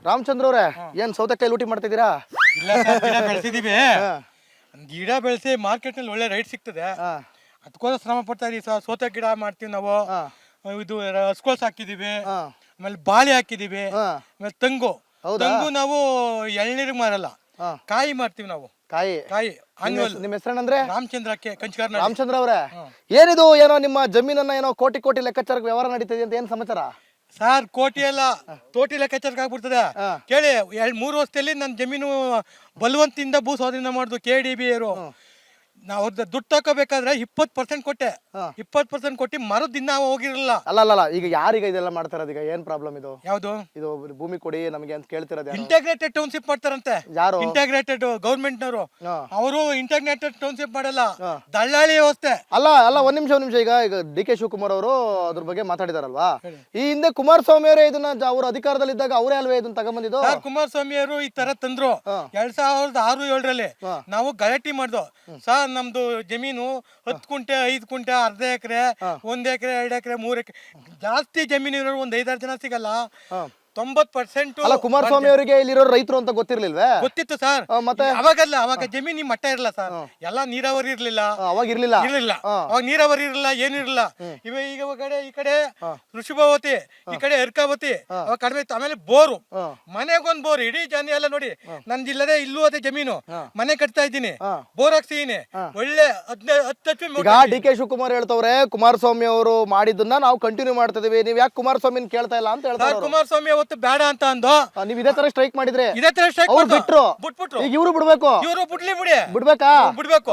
ರಾಮಚಂದ್ರ ಅವರೇ ಏನ್ ಸೌತೆಕಾಯಿ ಲೂಟಿ ಮಾಡ್ತಿದ್ದೀರಾ? ಇಲ್ಲ ಸರ್, ಗಿಡ ಬೆಳೆಸಿದೀವಿ. ಗಿಡ ಬೆಳೆಸಿ ಮಾರ್ಕೆಟ್ ನಲ್ಲಿ ಒಳ್ಳೆ ರೈಟ್ ಸಿಗ್ತದೆ, ಅದಕ್ಕೋಸ್ಕರ ಶ್ರಮ ಪಡ್ತಾ ಇದೀವಿ ಸರ್. ಸೌತೆ ಗಿಡ ಮಾಡ್ತೀವಿ ನಾವು, ಇದು ಹಸ್ಕೋಲ್ಸ್ ಹಾಕಿದೀವಿ, ಆಮೇಲೆ ಬಾಳೆ ಹಾಕಿದೀವಿ, ಆಮೇಲೆ ತೆಂಗು ನಾವು ಎಳ್ನೀರಿಗೆ ಮಾರಲ್ಲ, ಕಾಯಿ ಮಾಡ್ತೀವಿ ನಾವು. ಕಾಯಿ ನಿಮ್ಮ ಹೆಸರೇನಂದ್ರೆ? ರಾಮಚಂದ್ರಕ್ಕೆ ಕಂಚಿಗಾರ. ರಾಮಚಂದ್ರ ಅವರೇ, ಏನಿದು ಏನೋ ನಿಮ್ಮ ಜಮೀನನ್ನ ಏನೋ ಕೋಟಿ ಲೆಕ್ಕಾಚಾರಕ್ಕೆ ವ್ಯವಹಾರ ನಡೀತಿದೆ ಅಂತ ಏನ್ ಸಮಾಚಾರ? ಸರ್, ಕೋಟಿ ಎಲ್ಲ ತೋಟಿ ಲೆಕ್ಕಾಚಾರಕ್ಕೆ ಆಗ್ಬಿಡ್ತದೆ. ಕೇಳಿ, 3 ವರ್ಷದಲ್ಲಿ ನನ್ನ ಜಮೀನು ಬಲವಂತಿಂದ ಭೂ ಸ್ವಾಧೀನ ಮಾಡುದು KDB ಅವರು. ನಾವು ದುಡ್ಡು ತಗೋಬೇಕಾದ್ರೆ 20% ಕೊಟ್ಟೆ, 20% ಕೊಟ್ಟು ಮರದ ದಿನ ಹೋಗಿರಲಿಲ್ಲ. ಅಲ್ಲ ಈಗ ಯಾರೀಗ ಇದೆಲ್ಲ ಮಾಡ್ತಾರದು? ಈಗ ಏನ್ ಪ್ರಾಬ್ಲಮ್ ಇದು? ಯಾವ್ದು? ಇದು ಭೂಮಿ ಕೊಡಿ ನಮಗೆ ಅಂತ ಕೇಳ್ತಿರೋದು. ಇಂಟಗ್ರೇಟೆಡ್ ಟೌನ್ಶಿಪ್ ಮಾಡ್ತಾರಂತೆ. ಯಾರು? ಇಂಟಗ್ರೇಟೆಡ್ ಗೌರ್ಮೆಂಟ್ ನವರು. ಅವರು ಇಂಟಗ್ರೇಟೆಡ್ ಟೌನ್ಶಿಪ್ ಮಾಡಲ್ಲ, ದಳ್ಳಾಳಿ ವ್ಯವಸ್ಥೆ. ಅಲ್ಲ ಒಂದ್ ನಿಮಿಷ. ಈಗ DK ಶಿವಕುಮಾರ್ ಅವರು ಅದ್ರ ಬಗ್ಗೆ ಮಾತಾಡಿದಾರಲ್ವಾ? ಈ ಹಿಂದೆ ಕುಮಾರಸ್ವಾಮಿ ಅವರೇ ಇದನ್ನ ಅವ್ರ ಅಧಿಕಾರದಲ್ಲಿದ್ದಾಗ ಅವರೇ ಅಲ್ವೇ ಇದನ್ನ ತಗೊಂಡ್ಬಂದಿದ್ದು? ಕುಮಾರಸ್ವಾಮಿ ಅವರು ಈ ತರ ತಂದ್ರು 2006-07ರಲ್ಲಿ. ನಾವು ಗಲಾಟೆ ಮಾಡ್ದು ಸರ್, ನಮ್ದು ಜಮೀನು 10 ಕುಂಟೆ 5 ಕುಂಟೆ, ಅರ್ಧ ಎಕರೆ, 1 ಎಕರೆ, 2 ಎಕರೆ, 3 ಎಕರೆ, ಜಾಸ್ತಿ ಜಮೀನು ಇರೋರು 1-5-6 ಜನ ಸಿಗಲ್ಲ. 90%. ಅಲ್ಲ, ಕುಮಾರಸ್ವಾಮಿ ಅವರಿಗೆ ಇಲ್ಲಿರೋ ರೈತರು ಅಂತ ಗೊತ್ತಿರ್ಲಿಲ್ವೇ? ಗೊತ್ತಿತ್ತು ಸರ್. ಮತ್ತೆ ಅವಾಗ ಜಮೀನಿ ಮಟ್ಟ ಇರಲ್ಲ ಸರ್, ಎಲ್ಲ ನೀರಾವರಿ ಇರ್ಲಿಲ್ಲ. ಅವಾಗ ಇರ್ಲಿಲ್ಲ. ಅವಾಗ ನೀರಾವರಿ ಇರಲಿಲ್ಲ, ಏನು ಇರಲ್ಲ. ಈಗ ಈ ಕಡೆ ಋಷಭಾವತಿ, ಈ ಕಡೆ ಎರ್ಕಾವತಿ, ಅವಾಗ ಕಡಿಮೆ ಇತ್ತು. ಆಮೇಲೆ ಬೋರು, ಮನೆಗೊಂದು ಬೋರ್. ಇಡೀ ಜನ ಎಲ್ಲ ನೋಡಿ, ನಂದಿಲ್ಲದೆ ಇಲ್ಲೂ ಅದೇ ಜಮೀನು, ಮನೆ ಕಟ್ತಾ ಇದ್ದೀನಿ, ಬೋರ್ ಹಾಕ್ಸಿದೀನಿ, ಒಳ್ಳೆ 10 ಈಗ DK ಶಿವಕುಮಾರ್ ಹೇಳ್ತವ್ರೆ ಕುಮಾರಸ್ವಾಮಿ ಅವರು ಮಾಡಿದ್ದನ್ನ ನಾವು ಕಂಟಿನ್ಯೂ ಮಾಡ್ತಾ ಇದೀವಿ, ನೀವ್ ಯಾಕೆ ಕುಮಾರಸ್ವಾಮಿ ಕೇಳ್ತಾ ಇಲ್ಲ ಅಂತ ಹೇಳ್ತಾರೆ. ಕುಮಾರಸ್ವಾಮಿ ಅವತ್ತು ಬೇಡ ಅಂತ ಅಂದು ನೀವ್ ಇದೇ ತರ ಸ್ಟ್ರೈಕ್ ಮಾಡಿದ್ರೆ ಇದೇ ತರ ಸ್ಟ್ರೈಕ್ ಬಿಟ್ಬಿಟ್ರು. ಈಗ ಇವ್ರು ಬಿಡ್ಬೇಕು. ಇವರು ಬಿಡ್ಲಿ ಬಿಡಿ, ಬಿಡ್ಬೇಕಾ? ಬಿಡ್ಬೇಕು.